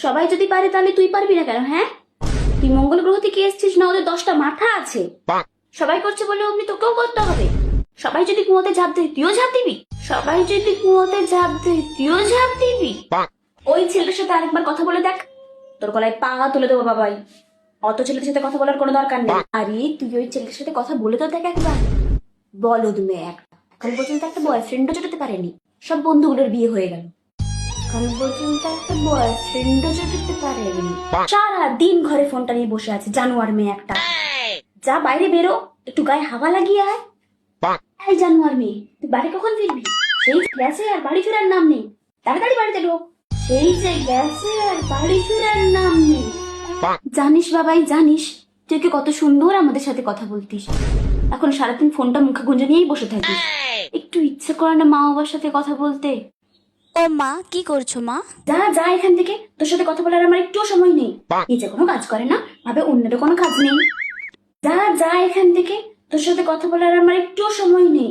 সবাই যদি পারে তাহলে তুই পারবি না কেন? হ্যাঁ, তুই মঙ্গল গ্রহ থেকে এসেছিস না? ওদের 10টা মাথা আছে। সবাই করছে বলে অমনি তোকেও করতে হবে? সবাই যদি কুয়োতে ঝাঁপ দেয় তুইও ঝাঁপ দিবি? সবাই যদি কুয়োতে ঝাঁপ দেয় তুইও ঝাঁপ দিবি? ওই ছেলেটার সাথে আরেকবার কথা বলে দেখ, তোর গলায় পা তুলে দেবো বাবাই। অত ছেলেদের সাথে কথা বলার কোনো দরকার নেই। আরে তুই ওই ছেলেটার সাথে কথা বলে তো দেখ একবার। বলদ মেয়ে একটা, এখন পর্যন্ত একটা বয়ফ্রেন্ডও জোটাতে পারেনি। সব বন্ধুগুলোর বিয়ে হয়ে গেল, এখন পর্যন্ত একটা বয়ফ্রেন্ডও জোটাতে পারেনি। সারা দিন ঘরে ফোনটা নিয়ে বসে আছে, জানোয়ার মেয়ে একটা। যা বাইরে বেরো, একটু গায়ে হাওয়া লাগিয়ে আয়। এই জানোয়ার মেয়ে, তুই বাড়ি কখন ফিরবি? সেই গেছে আর বাড়ি ফেরার নাম নেই। তাড়াতাড়ি বাড়িতে ঢোক। সেই যে গেছে আর বাড়ি ফেরার নাম নেই। জানিস বাবাই, জানিস তুই কি কত সুন্দর আমাদের সাথে কথা বলতিস, এখন সারাদিন ফোনটা মুখে গুঁজে নিয়েই বসে থাকিস। একটু ইচ্ছে করে না মা বাবার সাথে কথা বলতে? ও মা, কি করছো মা? যা যা এখান থেকে, তোর সাথে কথা বলার আমার একটুও সময় নেই। নিজে কোনো কাজ করে না, ভাবে অন্যেরও কোনো কাজ নেই। যা যা এখান থেকে, তোর সাথে কথা বলার আমার একটুও সময় নেই।